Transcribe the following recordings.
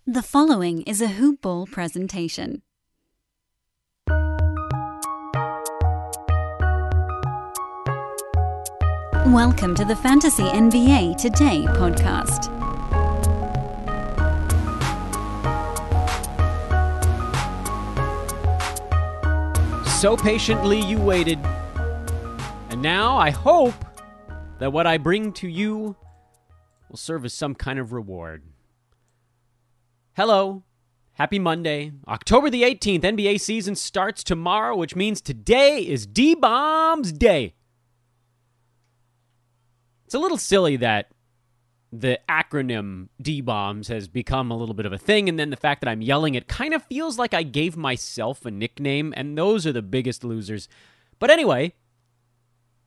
The following is a Hoop Ball presentation. Welcome to the Fantasy NBA Today podcast. So patiently you waited, and now I hope that what I bring to you will serve as some kind of reward. Hello, happy Monday, October the 18th, NBA season starts tomorrow, which means today is D-Bombs Day. It's a little silly that the acronym D-Bombs has become a little bit of a thing, and then the fact that I'm yelling it kind of feels like I gave myself a nickname, and those are the biggest losers. But anyway,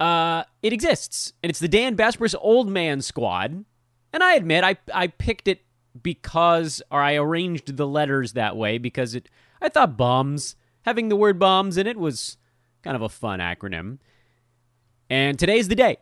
it exists, and it's the Dan Besbris Old Man Squad, and I admit I picked it because, or I arranged the letters that way because I thought bombs, having the word bombs in it was kind of a fun acronym. And today's the day.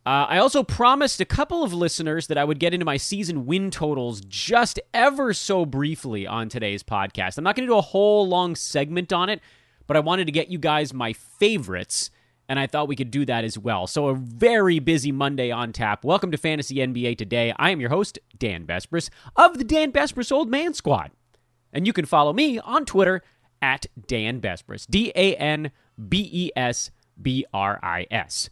I also promised a couple of listeners that I would get into my season win totals just ever so briefly on today's podcast. I'm not going to do a whole long segment on it, but I wanted to get you guys my favorites, and I thought we could do that as well. So a very busy Monday on tap. Welcome to Fantasy NBA Today. I am your host, Dan Besbris, of the Dan Besbris Old Man Squad. And you can follow me on Twitter at Dan Besbris, DanBesbris.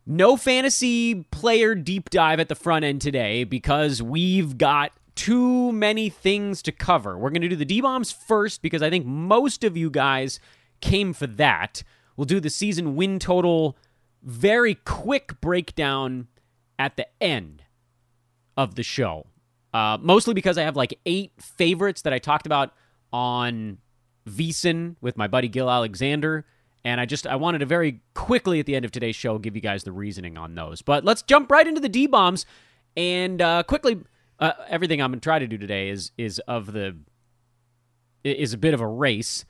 No fantasy player deep dive at the front end today because we've got too many things to cover. We're going to do the D-Bombs first because I think most of you guys came for that. We'll do the season win total, very quick breakdown at the end of the show. Mostly because I have like 8 favorites that I talked about on VSiN with my buddy Gil Alexander. And I wanted to very quickly at the end of today's show give you guys the reasoning on those. But let's jump right into the D-Bombs. And quickly, everything I'm going to try to do today is a bit of a race.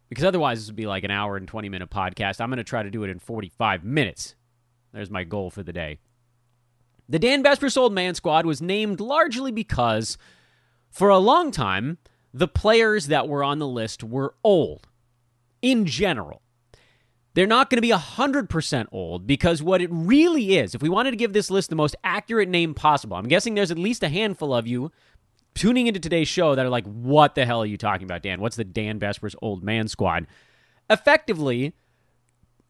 Because otherwise, this would be like an hour and 20-minute podcast. I'm going to try to do it in 45 minutes. There's my goal for the day. The Dan Besbris Old Man Squad was named largely because, for a long time, the players that were on the list were old. In general. They're not going to be 100% old because what it really is, if we wanted to give this list the most accurate name possible, I'm guessing there's at least a handful of you tuning into today's show that are like, what the hell are you talking about, Dan? What's the Dan Besbris Old Man Squad? Effectively,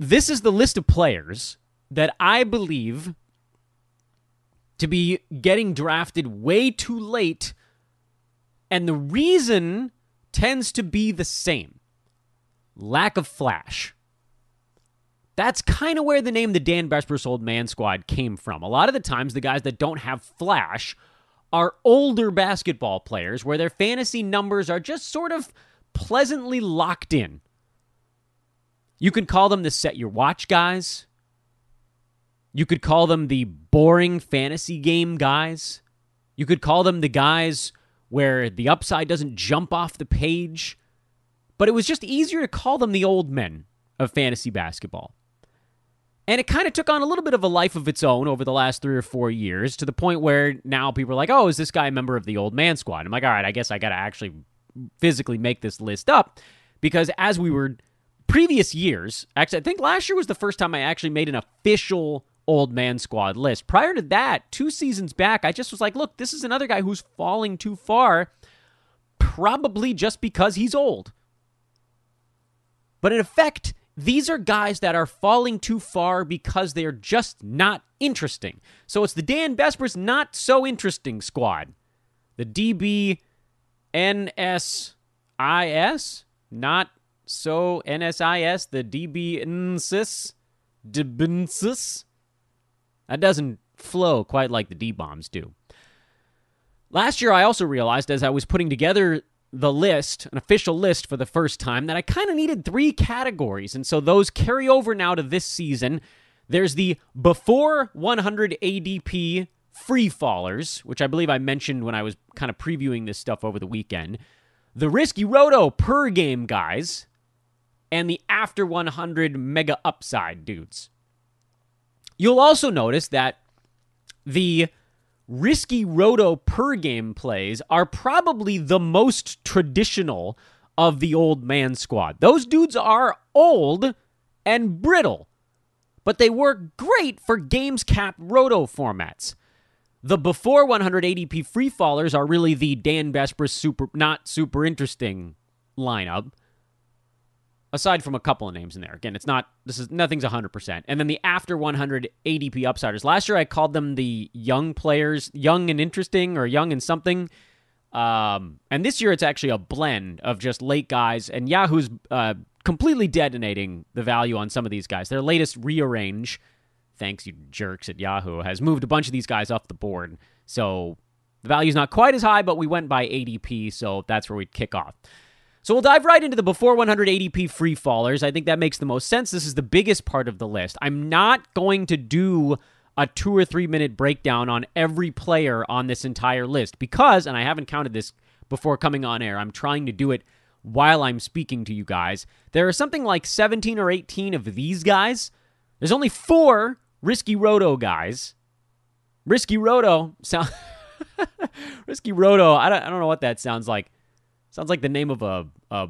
this is the list of players that I believe to be getting drafted way too late, and the reason tends to be the same. Lack of flash. That's kind of where the name the Dan Besbris Old Man Squad came from. A lot of the times, the guys that don't have flash are older basketball players where their fantasy numbers are just sort of pleasantly locked in. You could call them the set your watch guys. You could call them the boring fantasy game guys. You could call them the guys where the upside doesn't jump off the page. But it was just easier to call them the old men of fantasy basketball. And it kind of took on a little bit of a life of its own over the last 3 or 4 years to the point where now people are like, oh, is this guy a member of the Old Man Squad? I'm like, all right, I guess I got to actually physically make this list up because as we were previous years, actually, I think last year was the first time I actually made an official Old Man Squad list. Prior to that, 2 seasons back, I just was like, look, this is another guy who's falling too far, probably just because he's old. But in effect, these are guys that are falling too far because they're just not interesting. So it's the Dan Besbris Not So Interesting Squad. The DBNSIS? Not So NSIS? The DBNSIS? DBNSIS? That doesn't flow quite like the D-Bombs do. Last year, I also realized as I was putting together the list, an official list for the first time, that I kind of needed 3 categories, and so those carry over now to this season. There's the before 100 ADP free fallers, which I believe I mentioned when I was kind of previewing this stuff over the weekend, the risky roto per game guys, and the after 100 mega upside dudes. You'll also notice that the risky roto per game plays are probably the most traditional of the old man squad. Those dudes are old and brittle, but they work great for games cap roto formats. The before 100 ADP free fallers are really the Dan Besbris not super interesting lineup, aside from a couple of names in there. Again, nothing's 100%. And then the after 100 ADP upsiders. Last year I called them the young players, young and interesting or young and something. And this year it's actually a blend of just late guys, and Yahoo's completely detonating the value on some of these guys. Their latest rearrange, thanks you jerks at Yahoo, has moved a bunch of these guys off the board. So the value's not quite as high, but we went by ADP, so that's where we'd kick off. So we'll dive right into the before 100 ADP free fallers. I think that makes the most sense. This is the biggest part of the list. I'm not going to do a 2 or 3 minute breakdown on every player on this entire list because, and I haven't counted this before coming on air, I'm trying to do it while I'm speaking to you guys. There are something like 17 or 18 of these guys. There's only 4 risky roto guys. Risky roto Risky roto, I don't know what that sounds like. Sounds like the name of a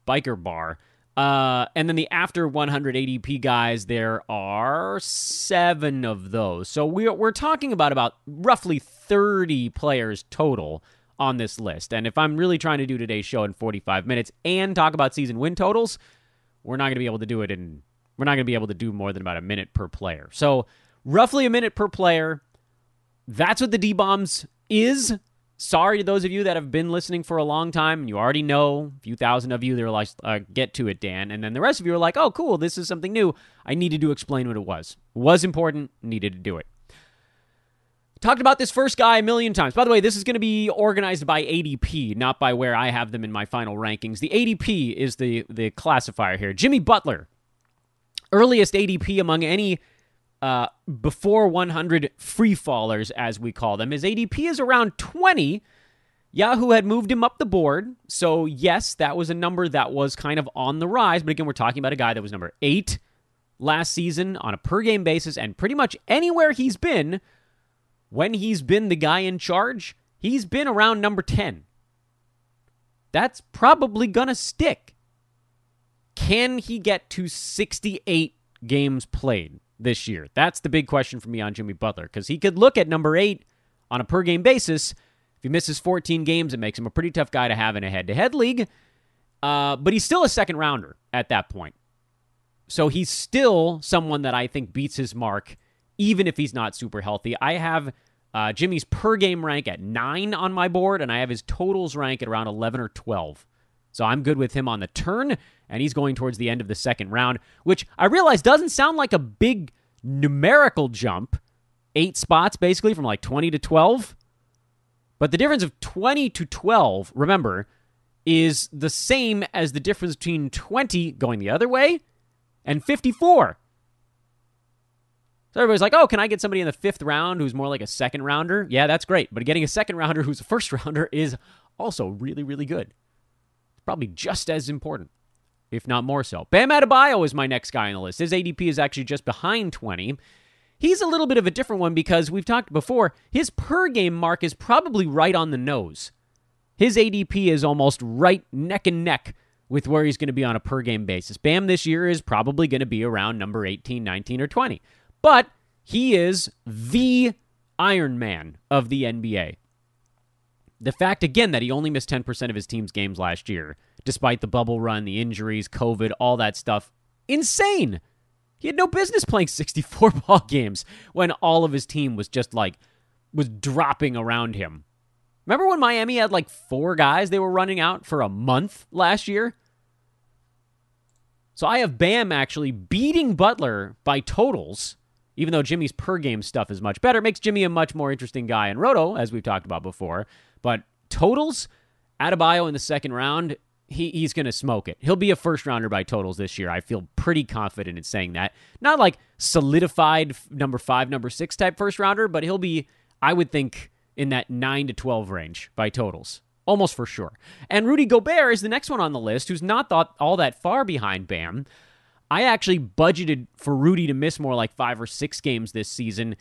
biker bar. And then the after 100 ADP guys, there are 7 of those. So we're talking about roughly 30 players total on this list. And if I'm really trying to do today's show in 45 minutes and talk about season win totals, we're not going to be able to do it we're not going to be able to do more than about a minute per player. So roughly a minute per player. That's what the D-Bombs is. Sorry to those of you that have been listening for a long time, and you already know, a few thousand of you, they're like, get to it, Dan. And then the rest of you are like, oh, cool, this is something new. I needed to explain what it was. It was important, needed to do it. Talked about this first guy a million times. By the way, this is going to be organized by ADP, not by where I have them in my final rankings. The ADP is the classifier here. Jimmy Butler, earliest ADP among any before 100 free fallers, as we call them. His ADP is around 20. Yahoo had moved him up the board. So yes, that was a number that was kind of on the rise. But again, we're talking about a guy that was number 8 last season on a per game basis. And pretty much anywhere he's been, when he's been the guy in charge, he's been around number 10. That's probably going to stick. Can he get to 68 games played this year? That's the big question for me on Jimmy Butler, because he could look at number 8 on a per-game basis. If he misses 14 games, it makes him a pretty tough guy to have in a head-to-head league, but he's still a second-rounder at that point. So he's still someone that I think beats his mark, even if he's not super healthy. I have Jimmy's per-game rank at 9 on my board, and I have his totals rank at around 11 or 12. So I'm good with him on the turn, and he's going towards the end of the second round, which I realize doesn't sound like a big numerical jump. 8 spots, basically, from like 20 to 12. But the difference of 20 to 12, remember, is the same as the difference between 20 going the other way and 54. So everybody's like, oh, can I get somebody in the 5th round who's more like a second rounder? Yeah, that's great. But getting a second rounder who's a first rounder is also really, really good. Probably just as important, if not more so. Bam Adebayo is my next guy on the list. His ADP is actually just behind 20. He's a little bit of a different one because we've talked before, his per-game mark is probably right on the nose. His ADP is almost right neck and neck with where he's going to be on a per-game basis. Bam this year is probably going to be around number 18, 19, or 20. But he is the Iron Man of the NBA. The fact, again, that he only missed 10% of his team's games last year, despite the bubble run, the injuries, COVID, all that stuff, insane. He had no business playing 64 ball games when all of his team was just was dropping around him. Remember when Miami had 4 guys they were running out for a month last year? So I have Bam actually beating Butler by totals, even though Jimmy's per-game stuff is much better. It makes Jimmy a much more interesting guy in Roto, as we've talked about before. But totals, Adebayo in the second round, he's going to smoke it. He'll be a first-rounder by totals this year. I feel pretty confident in saying that. Not solidified number 5, number 6 type first-rounder, but he'll be, I would think, in that 9 to 12 range by totals. Almost for sure. And Rudy Gobert is the next one on the list, who's not thought all that far behind Bam. I actually budgeted for Rudy to miss more like 5 or 6 games this season.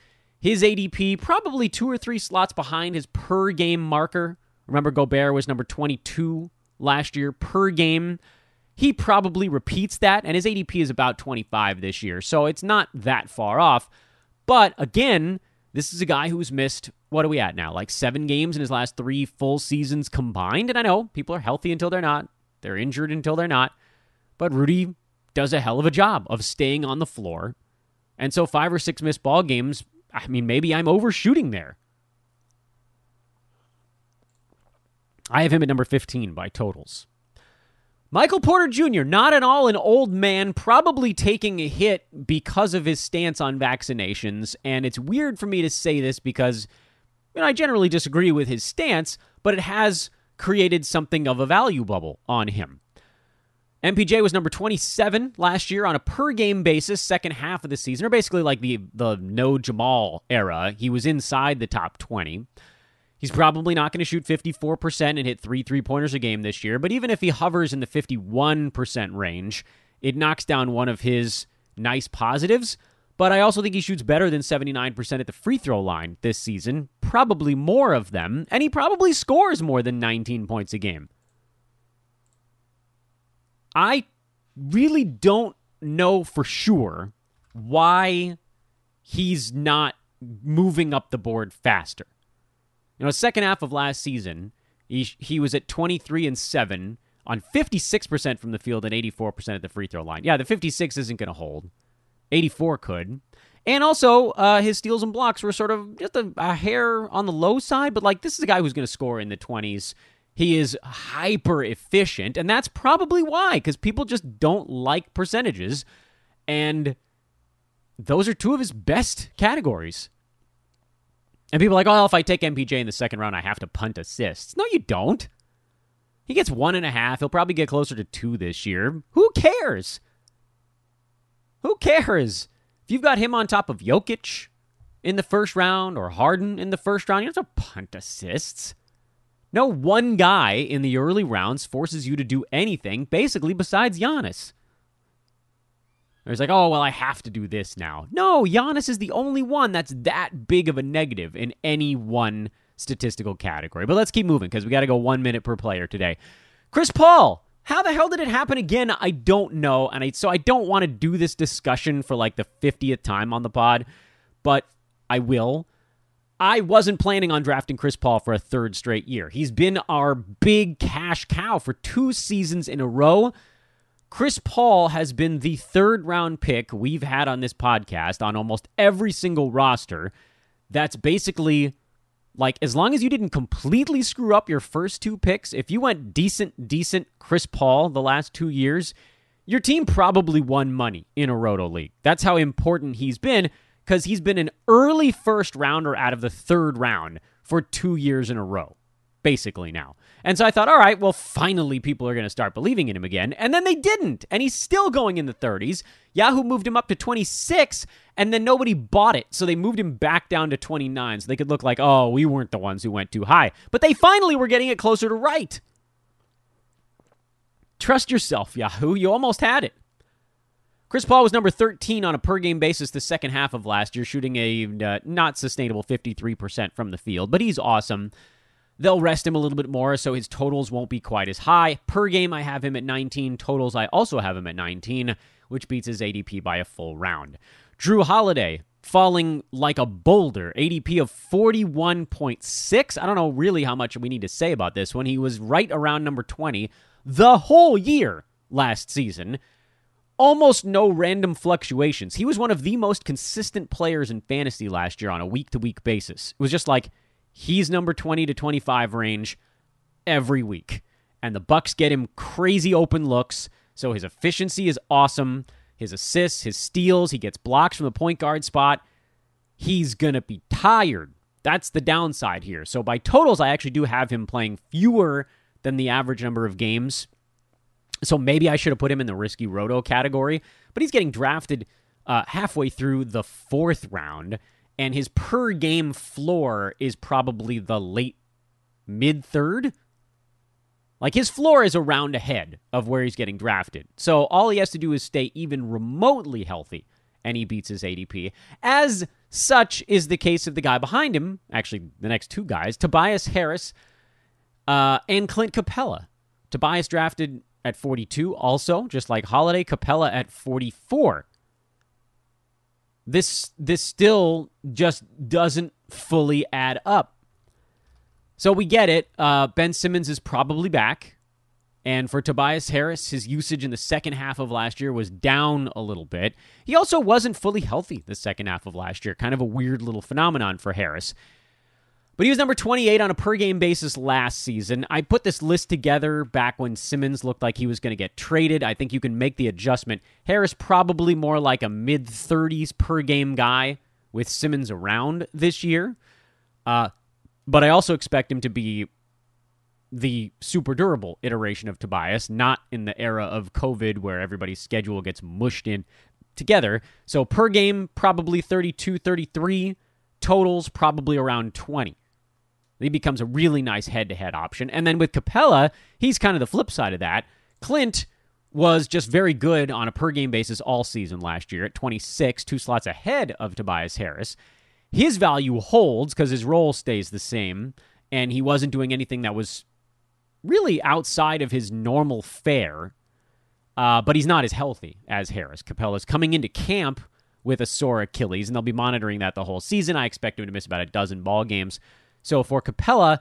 His ADP probably 2 or 3 slots behind his per game marker. Remember, Gobert was number 22 last year per game. He probably repeats that, and his ADP is about 25 this year, so it's not that far off. But again, this is a guy who's missed, what are we at now, like 7 games in his last 3 full seasons combined? And I know people are healthy until they're not. They're injured until they're not. But Rudy does a hell of a job of staying on the floor. And so 5 or 6 missed ball games, I mean, maybe I'm overshooting there. I have him at number 15 by totals. Michael Porter Jr., not at all an old man, probably taking a hit because of his stance on vaccinations. And it's weird for me to say this because I generally disagree with his stance, but it has created something of a value bubble on him. MPJ was number 27 last year on a per-game basis, second half of the season, or basically like the no Jamal era. He was inside the top 20. He's probably not going to shoot 54% and hit 3 3-pointers a game this year, but even if he hovers in the 51% range, it knocks down one of his nice positives. But I also think he shoots better than 79% at the free throw line this season, probably more of them, and he probably scores more than 19 points a game. I really don't know for sure why he's not moving up the board faster. Second half of last season, he was at 23-7 on 56% from the field and 84% at the free throw line. Yeah, the 56 isn't going to hold. 84 could. And also, his steals and blocks were sort of just a hair on the low side, but this is a guy who's going to score in the 20s. He is hyper efficient, and that's probably why, because people just don't like percentages, and those are 2 of his best categories. And people are like, if I take MPJ in the second round, I have to punt assists. No, you don't. He gets 1.5. He'll probably get closer to 2 this year. Who cares? Who cares? If you've got him on top of Jokic in the first round or Harden in the first round, you don't have to punt assists. No one guy in the early rounds forces you to do anything, basically, besides Giannis. It's like, I have to do this now. No, Giannis is the only one that's that big of a negative in any one statistical category. But let's keep moving because we got to go 1 minute per player today. Chris Paul, how the hell did it happen again? I don't know. And so I don't want to do this discussion for the 50th time on the pod, but I will. I wasn't planning on drafting Chris Paul for a 3rd straight year. He's been our big cash cow for 2 seasons in a row. Chris Paul has been the 3rd round pick we've had on this podcast on almost every single roster. That's basically as long as you didn't completely screw up your first 2 picks, if you went decent Chris Paul the last 2 years, your team probably won money in a Roto League. That's how important he's been, because he's been an early first rounder out of the 3rd round for 2 years in a row, basically now. And so I thought, all right, well, finally people are going to start believing in him again. And then they didn't. And he's still going in the 30s. Yahoo moved him up to 26, and then nobody bought it. So they moved him back down to 29 so they could look like, we weren't the ones who went too high. But they finally were getting it closer to right. Trust yourself, Yahoo. You almost had it. Chris Paul was number 13 on a per-game basis the second half of last year, shooting a not sustainable 53% from the field. But he's awesome. They'll rest him a little bit more, so his totals won't be quite as high. Per game, I have him at 19. Totals, I also have him at 19, which beats his ADP by a full round. Drew Holiday, falling like a boulder. ADP of 41.6. I don't know really how much we need to say about this one. He was right around number 20 the whole year last season. Almost no random fluctuations. He was one of the most consistent players in fantasy last year on a week-to-week basis. It was just he's number 20 to 25 range every week. And the Bucks get him crazy open looks, so his efficiency is awesome. His assists, his steals, he gets blocks from the point guard spot. He's going to be tired. That's the downside here. So by totals, I actually do have him playing fewer than the average number of games. So maybe I should have put him in the risky roto category. But he's getting drafted halfway through the 4th round. And his per-game floor is probably the late mid-3rd. His floor is a round ahead of where he's getting drafted. So all he has to do is stay even remotely healthy, and he beats his ADP. As such is the case of the guy behind him, actually the next two guys, Tobias Harris and Clint Capella. Tobias drafted at 42 also, just like Holiday. Capella at 44. This still just doesn't fully add up. So we get it. Ben Simmons is probably back. And for Tobias Harris, his usage in the second half of last year was down a little bit. He also wasn't fully healthy the second half of last year. Kind of a weird little phenomenon for Harris. But he was number 28 on a per-game basis last season. I put this list together back when Simmons looked like he was going to get traded. I think you can make the adjustment. Harris probably more like a mid-30s per-game guy with Simmons around this year. But I also expect him to be the super durable iteration of Tobias, not in the era of COVID where everybody's schedule gets mushed in together. So per game, probably 32, 33. Totals, probably around 20. He becomes a really nice head-to-head option. And then with Capella, he's kind of the flip side of that. Clint was just very good on a per-game basis all season last year at 26, 2 slots ahead of Tobias Harris. His value holds because his role stays the same, and he wasn't doing anything that was really outside of his normal fare, but he's not as healthy as Harris. Capella's coming into camp with a sore Achilles, and they'll be monitoring that the whole season. I expect him to miss about a dozen ball games. So for Capella,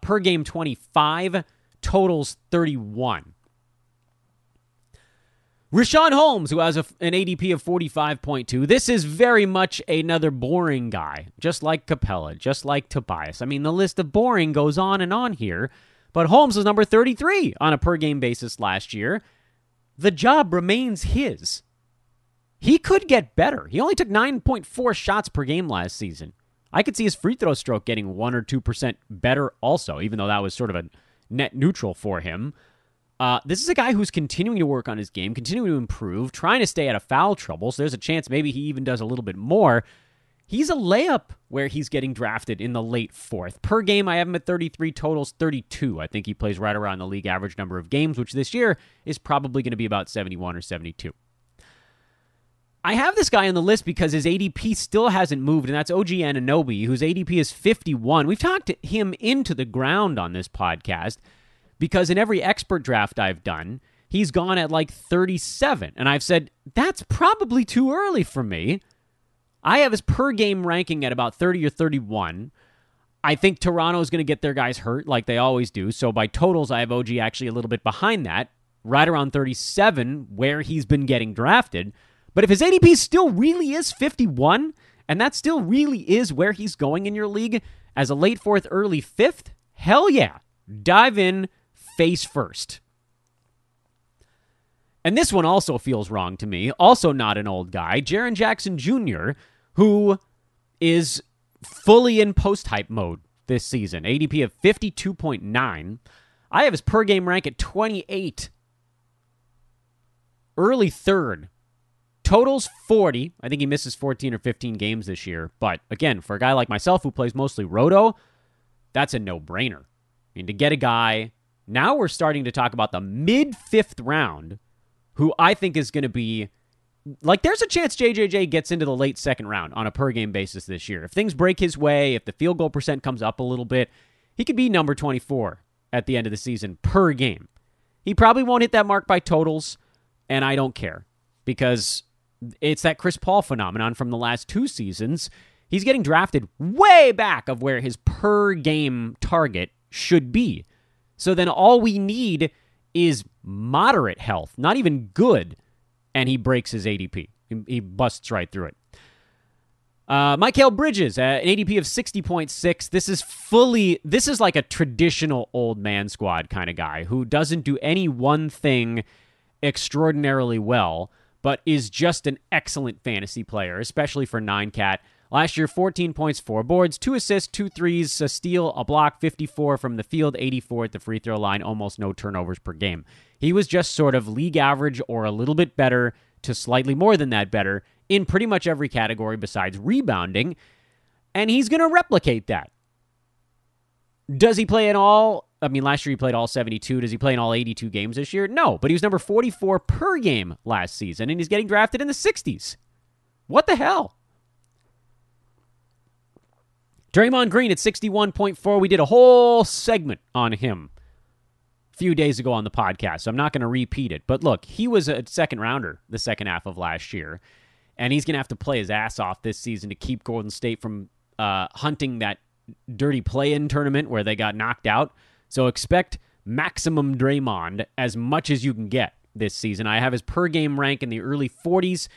per game 25, totals 31. Rashaan Holmes, who has an ADP of 45.2. This is very much another boring guy, just like Capella, just like Tobias. I mean, the list of boring goes on and on here, but Holmes was number 33 on a per-game basis last year. The job remains his. He could get better. He only took 9.4 shots per game last season. I could see his free throw stroke getting 1 or 2% better also, even though that was sort of a net neutral for him. This is a guy who's continuing to work on his game, continuing to improve, trying to stay out of foul trouble, so there's a chance maybe he even does a little bit more. He's a layup where he's getting drafted in the late fourth. Per game, I have him at 33, totals 32. I think he plays right around the league average number of games, which this year is probably going to be about 71 or 72. I have this guy on the list because his ADP still hasn't moved, and that's Ogn Inoby, whose ADP is 51. We've talked him into the ground on this podcast because in every expert draft I've done, he's gone at like 37, and I've said, that's probably too early for me. I have his per-game ranking at about 30 or 31. I think Toronto's going to get their guys hurt like they always do, so by totals, I have OG actually a little bit behind that, right around 37, where he's been getting drafted. But if his ADP still really is 51, and that still really is where he's going in your league as a late fourth, early fifth, hell yeah. Dive in face first. And this one also feels wrong to me. Also not an old guy. Jaron Jackson Jr., who is fully in post-hype mode this season. ADP of 52.9. I have his per-game rank at 28. Early third. Totals 40. I think he misses 14 or 15 games this year. But again, for a guy like myself who plays mostly roto, that's a no-brainer. I mean, to get a guy, now we're starting to talk about the mid-fifth round, who I think is going to be, like, there's a chance JJJ gets into the late second round on a per-game basis this year. If things break his way, if the field goal percent comes up a little bit, he could be number 24 at the end of the season per game. He probably won't hit that mark by totals, and I don't care, because it's that Chris Paul phenomenon from the last 2 seasons. He's getting drafted way back of where his per-game target should be. So then all we need is moderate health, not even good, and he breaks his ADP. He busts right through it. Mikal Bridges, an ADP of 60.6. This is like a traditional old man squad kind of guy who doesn't do any one thing extraordinarily well, but is just an excellent fantasy player, especially for 9-cat. Last year, 14 points, 4 boards, 2 assists, 2 threes, a steal, a block, 54 from the field, 84 at the free throw line, almost no turnovers per game. He was just sort of league average or a little bit better to slightly more than that better in pretty much every category besides rebounding, and he's going to replicate that. Does he play in all? I mean, last year he played all 72. Does he play in all 82 games this year? No, but he was number 44 per game last season, and he's getting drafted in the 60s. What the hell? Draymond Green at 61.4. We did a whole segment on him a few days ago on the podcast, so I'm not going to repeat it. But look, he was a second rounder the second half of last year, and he's going to have to play his ass off this season to keep Golden State from hunting that dirty play-in tournament where they got knocked out. So expect maximum Draymond as much as you can get this season. I have his per-game rank in the early 40s,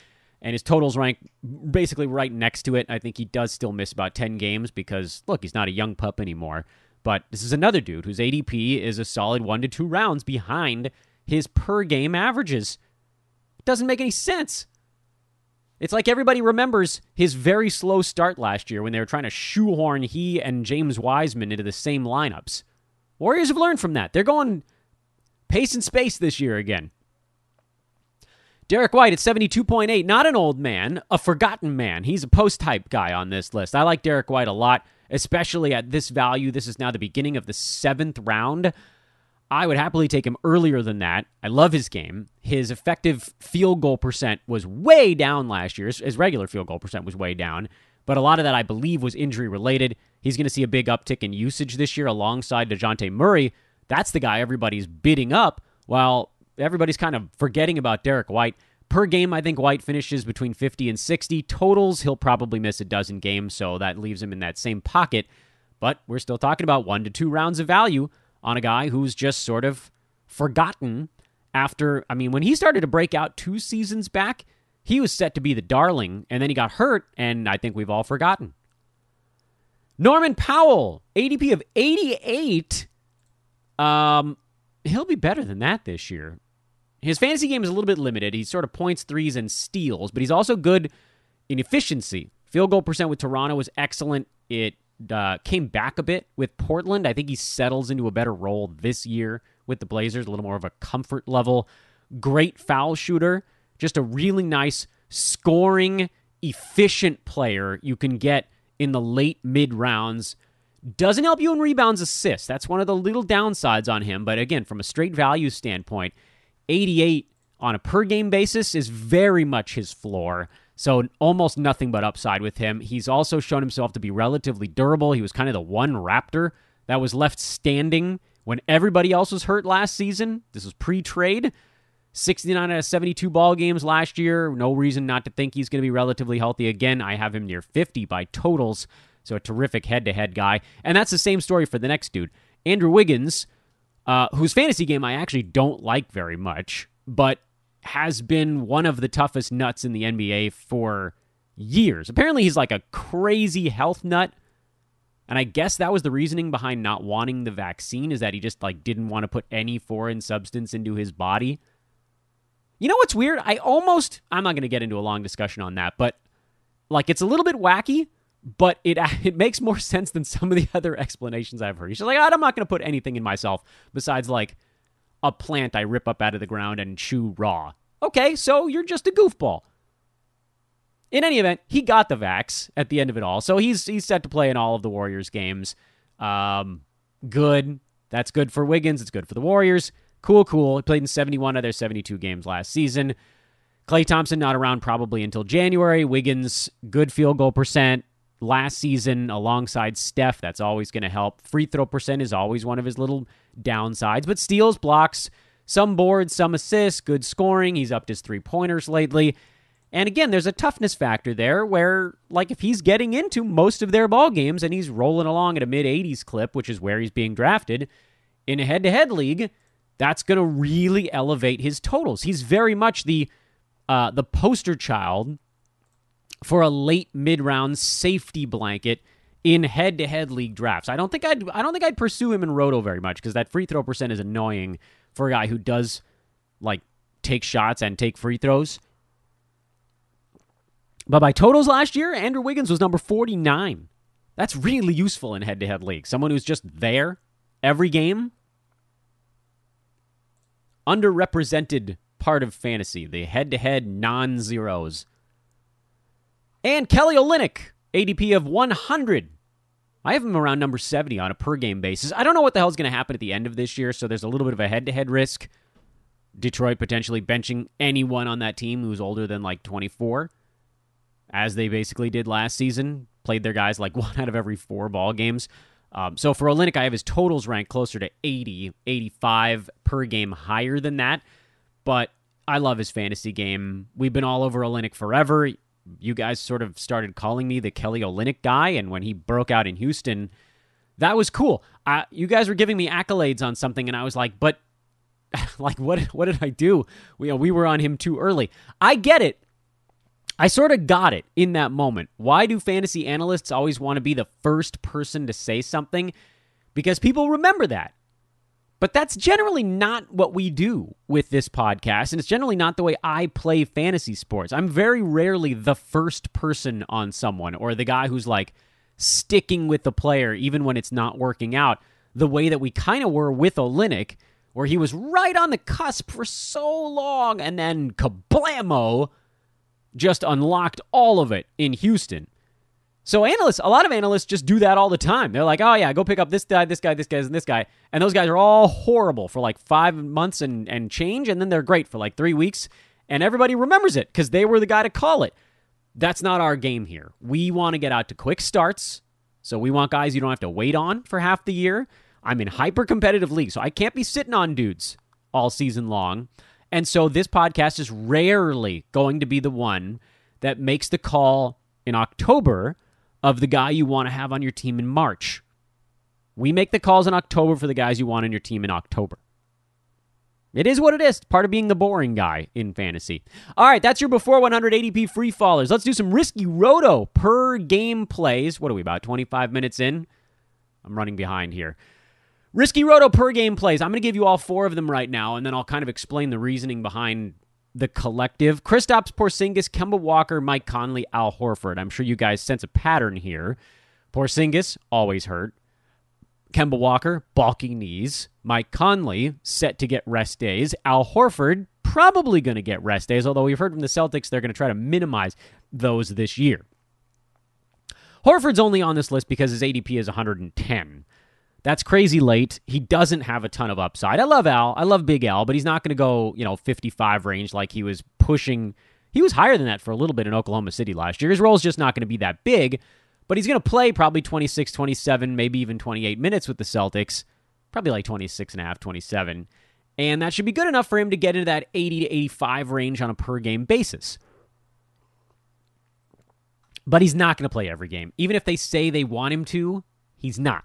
and his totals rank basically right next to it. I think he does still miss about 10 games because, look, he's not a young pup anymore. But this is another dude whose ADP is a solid 1 to 2 rounds behind his per-game averages. It doesn't make any sense. It's like everybody remembers his very slow start last year when they were trying to shoehorn he and James Wiseman into the same lineups. Warriors have learned from that. They're going pace and space this year again. Derek White at 72.8, not an old man, a forgotten man. He's a post-type guy on this list. I like Derek White a lot, especially at this value. This is now the beginning of the 7th round. I would happily take him earlier than that. I love his game. His effective field goal percent was way down last year. His regular field goal percent was way down, but a lot of that, I believe, was injury-related. He's going to see a big uptick in usage this year alongside DeJounte Murray. That's the guy everybody's bidding up, while everybody's kind of forgetting about Derek White. Per game, I think White finishes between 50 and 60. Totals, he'll probably miss a dozen games, so that leaves him in that same pocket. But we're still talking about 1 to 2 rounds of value on a guy who's just sort of forgotten after, when he started to break out 2 seasons back, he was set to be the darling, and then he got hurt, and I think we've all forgotten. Norman Powell, ADP of 88. He'll be better than that this year. His fantasy game is a little bit limited. He's sort of points, threes, and steals, but he's also good in efficiency. Field goal percent with Toronto was excellent. It came back a bit with Portland. I think he settles into a better role this year with the Blazers, a little more of a comfort level. Great foul shooter. Just a really nice scoring, efficient player you can get in the late mid-rounds. Doesn't help you in rebounds, assists. That's one of the little downsides on him. But again, from a straight value standpoint, 88 on a per-game basis is very much his floor. So almost nothing but upside with him. He's also shown himself to be relatively durable. He was kind of the one Raptor that was left standing when everybody else was hurt last season. This was pre-trade. 69 out of 72 ball games last year. No reason not to think he's going to be relatively healthy again. I have him near 50 by totals. So a terrific head-to-head guy. And that's the same story for the next dude. Andrew Wiggins, whose fantasy game I actually don't like very much, but has been one of the toughest nuts in the NBA for years. Apparently he's like a crazy health nut, and I guess that was the reasoning behind not wanting the vaccine, is that he just didn't want to put any foreign substance into his body. You know what's weird? I'm not going to get into a long discussion on that, but it's a little bit wacky, but it makes more sense than some of the other explanations I've heard. He's just I'm not going to put anything in myself besides a plant I rip up out of the ground and chew raw. Okay, so you're just a goofball. In any event, he got the vax at the end of it all, so he's set to play in all of the Warriors games. Good. That's good for Wiggins. It's good for the Warriors. Cool. He played in 71 of their 72 games last season. Klay Thompson not around probably until January. Wiggins, good field goal percent last season alongside Steph. That's always going to help. Free throw percent is always one of his little downsides, but steals, blocks, some boards, some assists, good scoring. He's upped his three-pointers lately. And again, there's a toughness factor there where, if he's getting into most of their ball games and he's rolling along at a mid-80s clip, which is where he's being drafted, in a head-to-head league, that's going to really elevate his totals. He's very much the poster child for a late mid-round safety blanket in head-to-head league drafts. I don't think I'd pursue him in Roto very much because that free throw percent is annoying for a guy who does take shots and take free throws. But by totals last year, Andrew Wiggins was number 49. That's really useful in head-to-head league. Someone who's just there every game. Underrepresented part of fantasy, the head-to-head non-zeros. And Kelly Olynyk, ADP of 100. I have him around number 70 on a per-game basis. I don't know what the hell's going to happen at the end of this year, so there's a little bit of a head-to-head risk. Detroit potentially benching anyone on that team who's older than 24. as they basically did last season. Played their guys like 1 out of every 4 ball games. So for Olynyk, I have his totals ranked closer to 80, 85 per game, higher than that. But I love his fantasy game. We've been all over Olynyk forever. You guys sort of started calling me the Kelly Olynyk guy, and when he broke out in Houston, that was cool. You guys were giving me accolades on something, and I was like, but like, what did I do? We were on him too early. I get it. I sort of got it in that moment. Why do fantasy analysts always want to be the first person to say something? Because people remember that. But that's generally not what we do with this podcast, and it's generally not the way I play fantasy sports. I'm very rarely the first person on someone, or the guy who's like sticking with the player even when it's not working out, the way that we kind of were with Olynyk, where he was right on the cusp for so long, and then kablamo, just unlocked all of it in Houston. So a lot of analysts just do that all the time. They're like, oh yeah, go pick up this guy, this guy, this guy, and this guy. And those guys are all horrible for like 5 months and change, and then they're great for like 3 weeks, and everybody remembers it because they were the guy to call it. That's not our game here. We want to get out to quick starts, so we want guys you don't have to wait on for half the year. I'm in hyper-competitive leagues, so I can't be sitting on dudes all season long. And so this podcast is rarely going to be the one that makes the call in October of the guy you want to have on your team in March. We make the calls in October for the guys you want on your team in October. It is what it is. Part of being the boring guy in fantasy. All right, that's your before 100 ADP free fallers. Let's do some risky roto per game plays. What are we, about 25 minutes in? I'm running behind here. Risky roto per game plays. I'm going to give you all 4 of them right now, and then I'll kind of explain the reasoning behind the collective. Kristaps Porzingis, Kemba Walker, Mike Conley, Al Horford. I'm sure you guys sense a pattern here. Porzingis, always hurt. Kemba Walker, bulky knees. Mike Conley, set to get rest days. Al Horford, probably going to get rest days, although we've heard from the Celtics they're going to try to minimize those this year. Horford's only on this list because his ADP is 110. That's crazy late. He doesn't have a ton of upside. I love Al. I love Big Al, but he's not going to go, 55 range like he was pushing. He was higher than that for a little bit in Oklahoma City last year. His role is just not going to be that big, but he's going to play probably 26, 27, maybe even 28 minutes with the Celtics, probably like 26 and a half, 27. And that should be good enough for him to get into that 80 to 85 range on a per-game basis. But he's not going to play every game. Even if they say they want him to, he's not.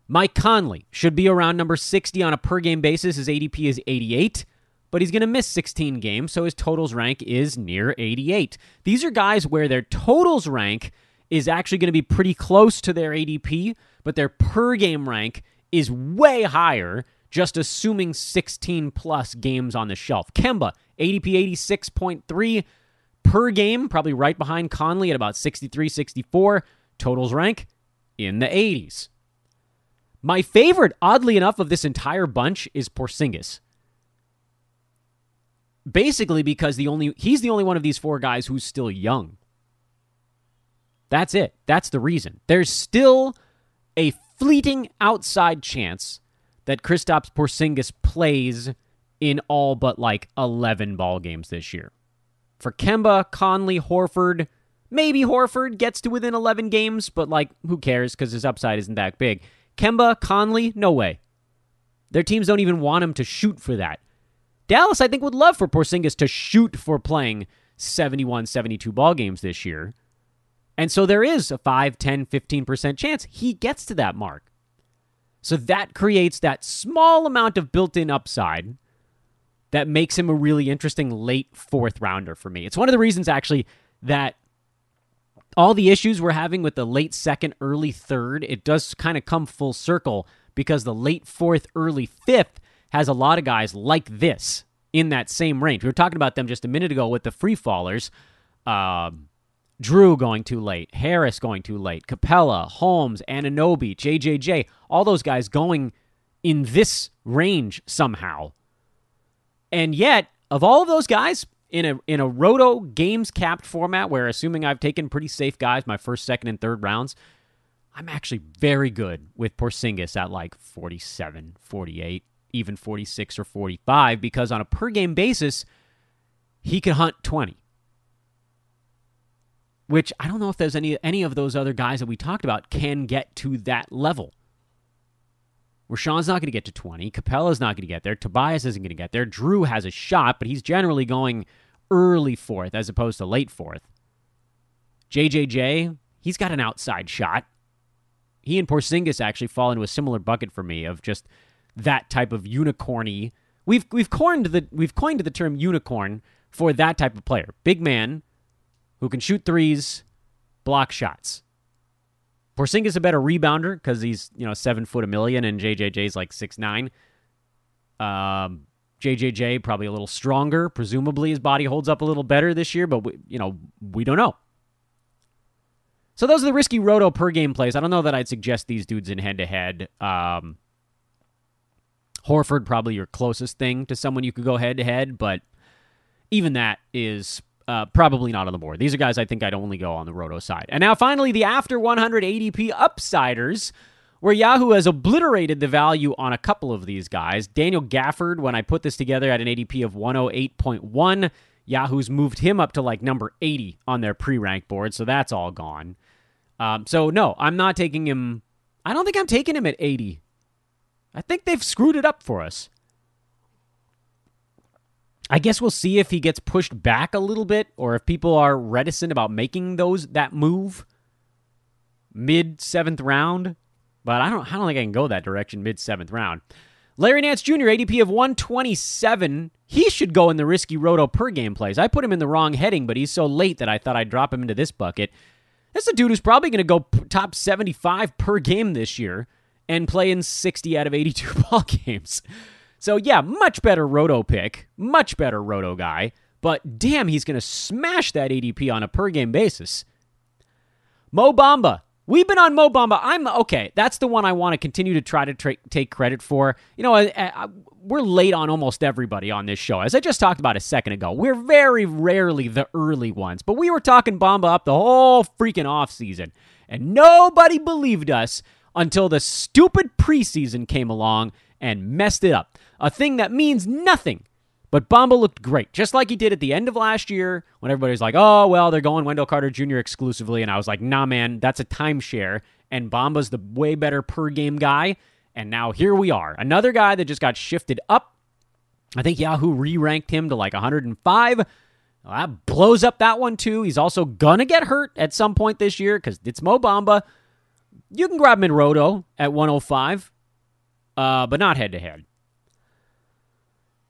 Mike Conley should be around number 60 on a per-game basis. His ADP is 88, but he's going to miss 16 games, so his totals rank is near 88. These are guys where their totals rank is actually going to be pretty close to their ADP, but their per-game rank is way higher, just assuming 16-plus games on the shelf. Kemba, ADP 86.3 per game, probably right behind Conley at about 63, 64. Totals rank in the 80s. My favorite, oddly enough, of this entire bunch is Porzingis. Basically because he's the only one of these 4 guys who's still young. That's it. That's the reason. There's still a fleeting outside chance that Kristaps Porzingis plays in all but like 11 ball games this year. For Kemba, Conley, Horford, maybe Horford gets to within 11 games, but like who cares because his upside isn't that big. Kemba, Conley, no way. Their teams don't even want him to shoot for that. Dallas, I think, would love for Porzingis to shoot for playing 71, 72 ball games this year. And so there is a 5, 10, 15% chance he gets to that mark. So that creates that small amount of built-in upside that makes him a really interesting late 4th rounder for me. It's one of the reasons, actually, that all the issues we're having with the late 2nd, early 3rd, it does kind of come full circle because the late 4th, early 5th has a lot of guys like this in that same range. We were talking about them just a minute ago with the free fallers. Drew going too late, Harris going too late, Capella, Holmes, Anunoby, JJJ, all those guys going in this range somehow. And yet, of all of those guys, in a roto games capped format where, assuming I've taken pretty safe guys my 1st, 2nd, and 3rd rounds, I'm actually very good with Porzingis at like 47, 48, even 46 or 45, because on a per game basis, he can hunt 20. which I don't know if there's any of those other guys that we talked about can get to that level. Rashaan's not going to get to 20. Capella's not going to get there. Tobias isn't going to get there. Drew has a shot, but he's generally going early fourth as opposed to late fourth. JJJ, he's got an outside shot. He and Porzingis actually fall into a similar bucket for me of just that type of unicorny. We've coined the term unicorn for that type of player. Big man who can shoot threes, block shots. Porzingis a better rebounder because he's 7 foot a million and JJJ's like 6'9". JJJ probably a little stronger. Presumably his body holds up a little better this year, but we don't know. So those are the risky roto per game plays. I don't know that I'd suggest these dudes in head-to-head. Horford, probably your closest thing to someone you could go head-to-head, but even that is probably not on the board. These are guys I think I'd only go on the roto side. And now finally, the after 100 ADP upsiders, where Yahoo has obliterated the value on a couple of these guys. Daniel Gafford, when I put this together, had an ADP of 108.1. Yahoo's moved him up to like number 80 on their pre-rank board, so that's all gone. So no, I'm not taking him. I don't think I'm taking him at 80. I think they've screwed it up for us. I guess we'll see if he gets pushed back a little bit or if people are reticent about making that move mid-7th round. But I don't think I can go that direction mid-7th round. Larry Nance Jr., ADP of 127. He should go in the risky roto per game plays. I put him in the wrong heading, but he's so late that I thought I'd drop him into this bucket. This is a dude who's probably going to go top 75 per game this year and play in 60 out of 82 ball games. So yeah, much better roto pick, much better roto guy, but damn, he's going to smash that ADP on a per game basis. Mo Bamba. We've been on Mo Bamba. Okay, that's the one I want to continue to try to take credit for. We're late on almost everybody on this show. As I just talked about a second ago, we're very rarely the early ones. But we were talking Bamba up the whole freaking offseason, and nobody believed us until the stupid preseason came along and messed it up. A thing that means nothing. But Bamba looked great, just like he did at the end of last year when everybody was like, oh, well, they're going Wendell Carter Jr. exclusively. And I was like, nah, man, that's a timeshare. And Bamba's the way better per game guy. And now here we are. Another guy that just got shifted up. I think Yahoo re-ranked him to like 105. Well, that blows up that one too. He's also going to get hurt at some point this year because it's Mo Bamba. You can grab him in Roto at 105, but not head-to-head.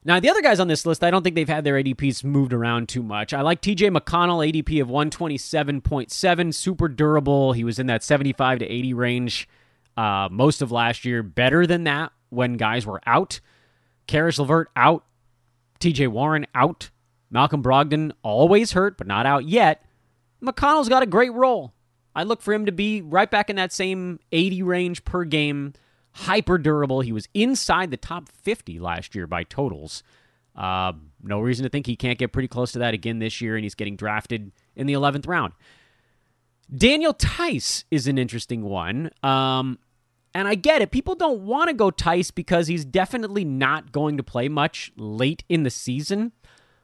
Now, the other guys on this list, I don't think they've had their ADPs moved around too much. I like TJ McConnell, ADP of 127.7, super durable. He was in that 75 to 80 range most of last year. Better than that when guys were out. Karis LeVert out. TJ Warren out. Malcolm Brogdon always hurt, but not out yet. McConnell's got a great role. I look for him to be right back in that same 80 range per game. Hyper durable. He was inside the top 50 last year by totals. No reason to think he can't get pretty close to that again this year, and he's getting drafted in the 11th round. Daniel Tice is an interesting one. And I get it. People don't want to go Tice because he's definitely not going to play much late in the season.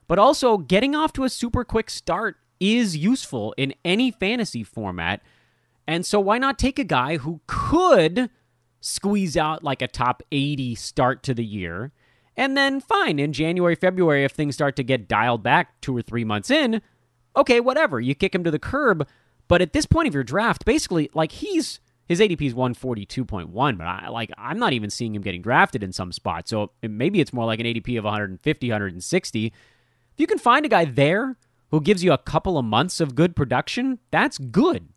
But also, getting off to a super quick start is useful in any fantasy format. And so why not take a guy who could squeeze out like a top 80 start to the year, and then fine, in January, February, if things start to get dialed back 2 or 3 months in, okay, whatever, you kick him to the curb. But at this point of your draft, basically, like his ADP is 142.1, but I'm not even seeing him getting drafted in some spots, so maybe it's more like an ADP of 150, 160. If you can find a guy there who gives you a couple of months of good production, that's good.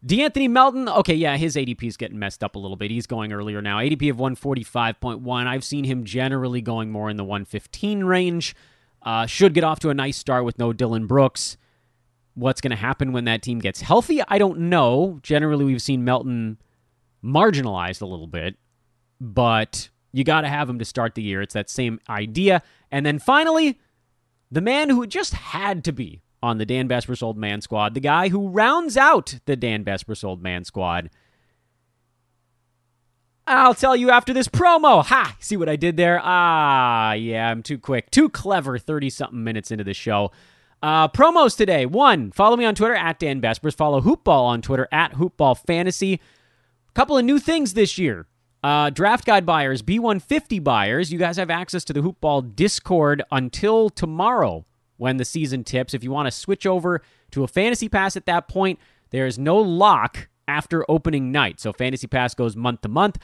DeAnthony Melton, okay, yeah, his ADP is getting messed up a little bit. He's going earlier now. ADP of 145.1. I've seen him generally going more in the 115 range. Should get off to a nice start with no Dylan Brooks. What's going to happen when that team gets healthy? I don't know. Generally, we've seen Melton marginalized a little bit, but you got to have him to start the year. It's that same idea. And then finally, the man who just had to be on the Dan Besbris Old Man Squad, the guy who rounds out the Dan Besbris Old Man Squad. I'll tell you after this promo. Ha! See what I did there? Yeah, I'm too quick. Too clever 30-something minutes into the show. Promos today. 1, follow me on Twitter at Dan Besbris. Follow Hoopball on Twitter at HoopballFantasy. Couple of new things this year. Draft Guide buyers, B150 buyers, you guys have access to the Hoopball Discord until tomorrow when the season tips. If you want to switch over to a Fantasy Pass at that point, there is no lock after opening night. So Fantasy Pass goes month to month.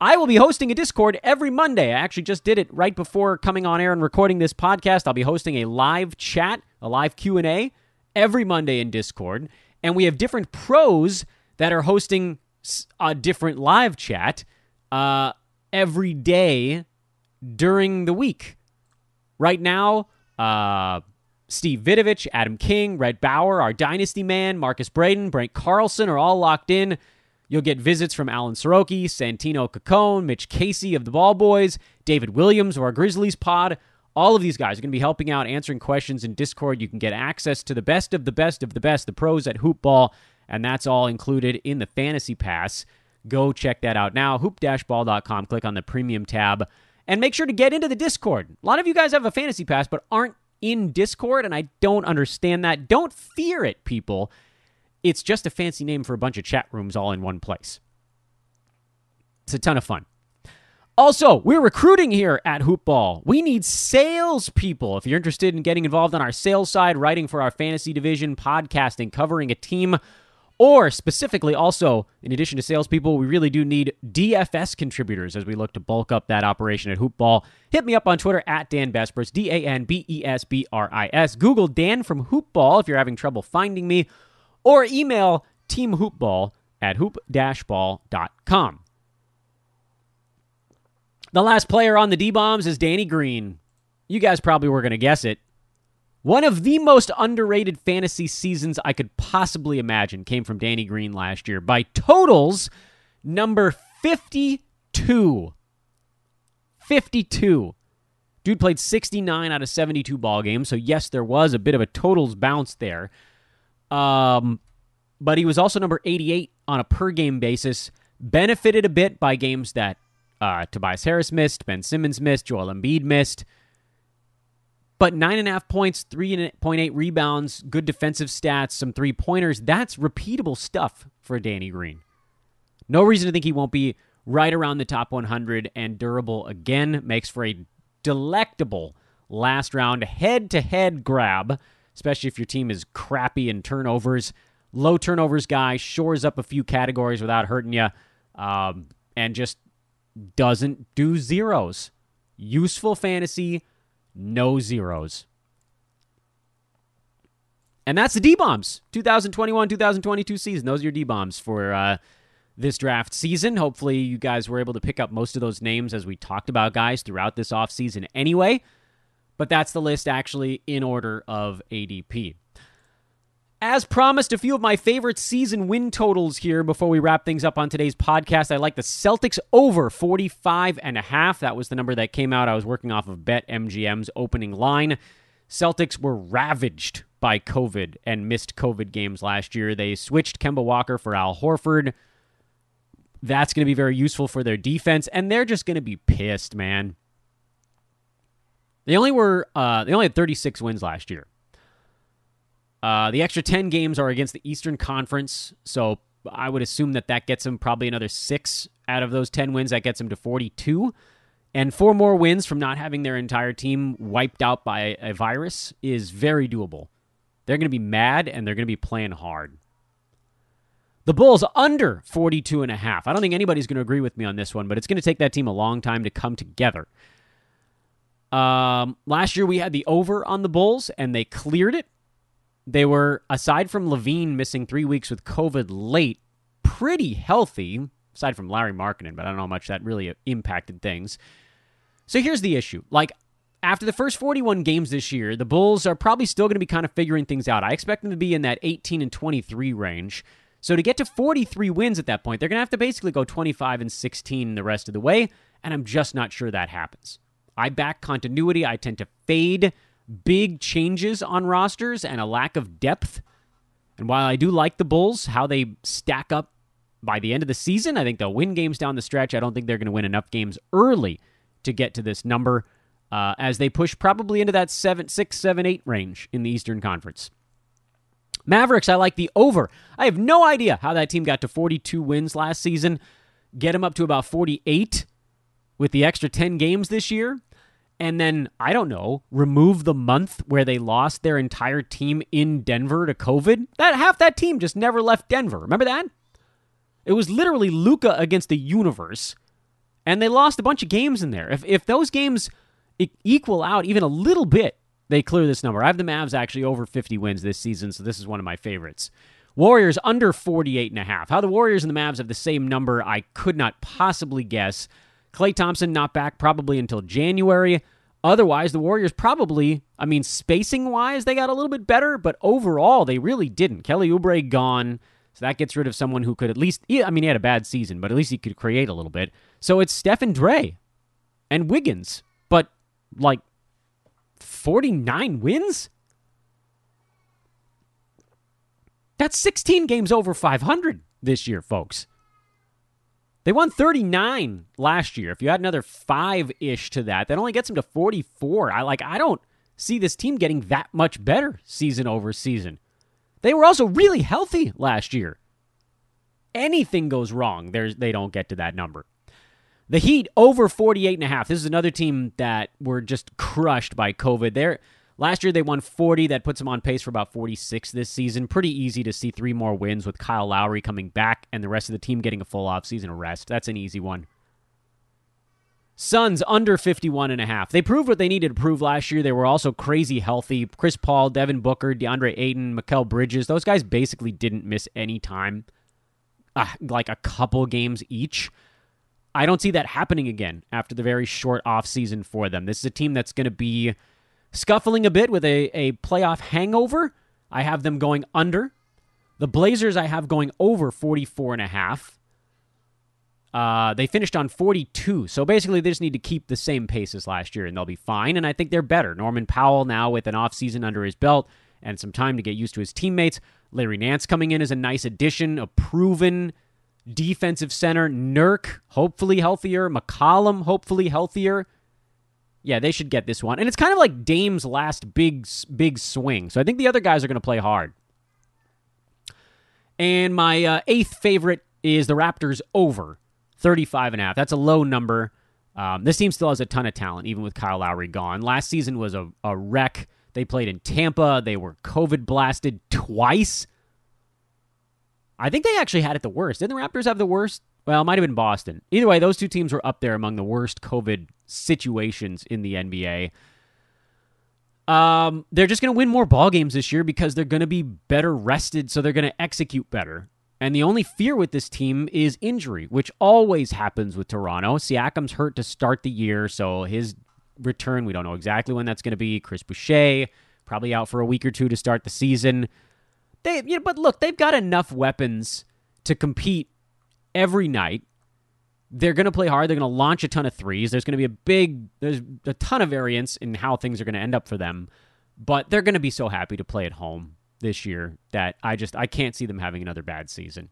I will be hosting a Discord every Monday. I actually just did it right before coming on air and recording this podcast. I'll be hosting a live chat, a live Q&A every Monday in Discord. And we have different pros that are hosting a different live chat every day during the week. Right now, Steve Vidovich, Adam King, Red Bauer, our Dynasty Man, Marcus Braden, Brent Carlson are all locked in. You'll get visits from Alan Soroki, Santino Cacone, Mitch Casey of the Ball Boys, David Williams of our Grizzlies pod. All of these guys are going to be helping out, answering questions in Discord. You can get access to the best of the best of the best, the pros at Hoopball, and that's all included in the Fantasy Pass. Go check that out now. Hoop-ball.com. Click on the Premium tab. And make sure to get into the Discord. A lot of you guys have a Fantasy Pass but aren't in Discord, and I don't understand that. Don't fear it, people. It's just a fancy name for a bunch of chat rooms all in one place. It's a ton of fun. Also, we're recruiting here at Hoopball. We need salespeople. If you're interested in getting involved on our sales side, writing for our fantasy division, podcasting, covering a team, or specifically also, in addition to salespeople, we really do need DFS contributors as we look to bulk up that operation at Hoopball. Hit me up on Twitter at Dan Besbris, DanBesbris. Google Dan from Hoopball if you're having trouble finding me, or email teamhoopball@hoop-ball.com. The last player on the D-Bombs is Danny Green. You guys probably were going to guess it. One of the most underrated fantasy seasons I could possibly imagine came from Danny Green last year. By totals, number 52. 52. Dude played 69 out of 72 ball games, so yes, there was a bit of a totals bounce there. But he was also number 88 on a per-game basis. Benefited a bit by games that Tobias Harris missed, Ben Simmons missed, Joel Embiid missed. But 9.5 points, 3.8 rebounds, good defensive stats, some three-pointers. That's repeatable stuff for Danny Green. No reason to think he won't be right around the top 100 and durable again. Makes for a delectable last-round head-to-head grab, especially if your team is crappy in turnovers. Low turnovers guy, shores up a few categories without hurting you, and just doesn't do zeros. Useful fantasy, no zeros. And that's the D-Bombs. 2021-2022 season. Those are your D-Bombs for this draft season. Hopefully you guys were able to pick up most of those names as we talked about guys throughout this offseason anyway. But that's the list actually in order of ADP. As promised, a few of my favorite season win totals here before we wrap things up on today's podcast. I like the Celtics over 45.5. That was the number that came out. I was working off of BetMGM's opening line. Celtics were ravaged by COVID and missed COVID games last year. They switched Kemba Walker for Al Horford. That's going to be very useful for their defense, and they're just going to be pissed, man. They only had 36 wins last year. The extra 10 games are against the Eastern Conference, so I would assume that gets them probably another 6 out of those 10 wins. That gets them to 42. And 4 more wins from not having their entire team wiped out by a virus is very doable. They're going to be mad, and they're going to be playing hard. The Bulls under 42.5. I don't think anybody's going to agree with me on this one, but it's going to take that team a long time to come together. Last year we had the over on the Bulls, and they cleared it. They were, aside from Levine missing 3 weeks with COVID late, pretty healthy, aside from Larry Markkinen, but I don't know how much that really impacted things. So here's the issue. After the first 41 games this year, the Bulls are probably still going to be kind of figuring things out. I expect them to be in that 18-23 range. So to get to 43 wins at that point, they're going to have to basically go 25-16 the rest of the way, and I'm just not sure that happens. I back continuity. I tend to fade big changes on rosters and a lack of depth. And while I do like the Bulls, how they stack up by the end of the season, I think they'll win games down the stretch. I don't think they're going to win enough games early to get to this number. as they push probably into that 6, 7, 8 range in the Eastern Conference. Mavericks, I like the over. I have no idea how that team got to 42 wins last season. Get them up to about 48 with the extra 10 games this year. And then, I don't know, remove the month where they lost their entire team in Denver to COVID. Half that team just never left Denver. Remember that? It was literally Luka against the universe. And they lost a bunch of games in there. If those games equal out even a little bit, they clear this number. I have the Mavs actually over 50 wins this season, so this is one of my favorites. Warriors under 48.5. How the Warriors and the Mavs have the same number, I could not possibly guess. Klay Thompson not back probably until January. Otherwise, the Warriors probably, spacing-wise, they got a little bit better, but overall, they really didn't. Kelly Oubre gone, so that gets rid of someone who could at least, he had a bad season, but at least he could create a little bit. So it's Steph and Dre and Wiggins, but 49 wins? That's 16 games over 500 this year, folks. They won 39 last year. If you add another 5-ish to that only gets them to 44. I don't see this team getting that much better season over season. They were also really healthy last year. Anything goes wrong, they don't get to that number. The Heat over 48.5. This is another team that were just crushed by COVID. Last year they won 40. That puts them on pace for about 46 this season. Pretty easy to see 3 more wins with Kyle Lowry coming back and the rest of the team getting a full offseason rest. That's an easy one. Suns under 51.5. They proved what they needed to prove last year. They were also crazy healthy. Chris Paul, Devin Booker, DeAndre Ayton, Mikal Bridges. Those guys basically didn't miss any time. Like a couple games each. I don't see that happening again after the very short offseason for them. This is a team that's going to be scuffling a bit with a playoff hangover. I have them going under. The Blazers I have going over 44.5. They finished on 42, so basically they just need to keep the same pace as last year, and they'll be fine, and I think they're better. Norman Powell now with an offseason under his belt and some time to get used to his teammates. Larry Nance coming in as a nice addition, a proven defensive center. Nurk, hopefully healthier. McCollum, hopefully healthier. Yeah, they should get this one. And it's kind of like Dame's last big swing. So I think the other guys are going to play hard. And my 8th favorite is the Raptors over 35.5. That's a low number. This team still has a ton of talent, even with Kyle Lowry gone. Last season was a wreck. They played in Tampa. They were COVID blasted twice. I think they actually had it the worst. Didn't the Raptors have the worst? Well, it might have been Boston. Either way, those two teams were up there among the worst COVID situations in the NBA. They're just going to win more ball games this year because they're going to be better rested, so they're going to execute better. And the only fear with this team is injury, which always happens with Toronto. Siakam's hurt to start the year, so his return, we don't know exactly when that's going to be. Chris Boucher, probably out for a week or two to start the season. But look, they've got enough weapons to compete every night. They're going to play hard. They're going to launch a ton of threes. There's going to be there's a ton of variance in how things are going to end up for them. But they're going to be so happy to play at home this year that I can't see them having another bad season.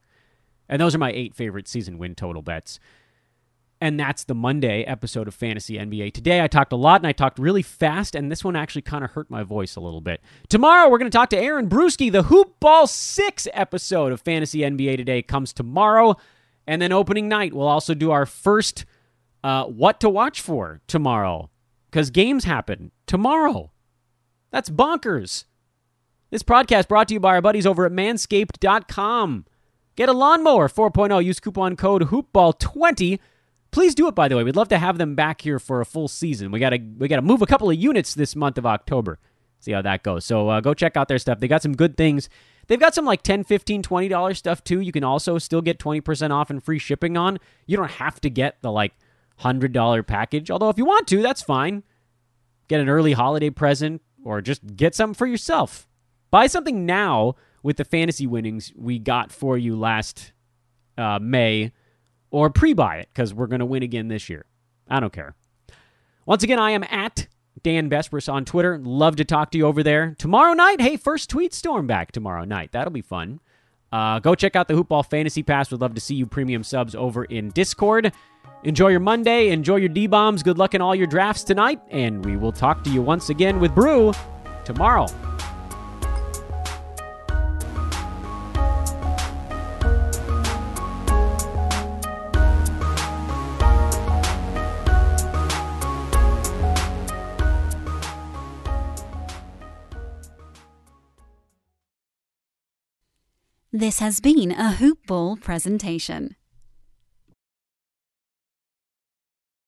And those are my 8 favorite season win total bets. And that's the Monday episode of Fantasy NBA. Today I talked a lot and I talked really fast, and this one actually kind of hurt my voice a little bit. Tomorrow we're going to talk to Aaron Brewski. The Hoop Ball 6 episode of Fantasy NBA Today comes tomorrow. And then opening night, we'll also do our first what to watch for tomorrow. Because games happen tomorrow. That's bonkers. This podcast brought to you by our buddies over at Manscaped.com. Get a lawnmower 4.0. Use coupon code HoopBall20. Please do it, by the way. We'd love to have them back here for a full season. We gotta move a couple of units this month of October. See how that goes. So go check out their stuff. They got some good things. They've got some like $10, $15, $20 stuff too. You can also still get 20% off and free shipping on. You don't have to get the like $100 package. Although if you want to, that's fine. Get an early holiday present or just get something for yourself. Buy something now with the fantasy winnings we got for you last May. Or pre-buy it, because we're going to win again this year. I don't care. Once again, I am at Dan Besbris on Twitter. Love to talk to you over there. Tomorrow night, hey, first tweet storm back tomorrow night. That'll be fun. Go check out the Hoopball Fantasy Pass. We'd love to see you premium subs over in Discord. Enjoy your Monday. Enjoy your D-bombs. Good luck in all your drafts tonight. And we will talk to you once again with Brew tomorrow. This has been a Hoop Ball presentation.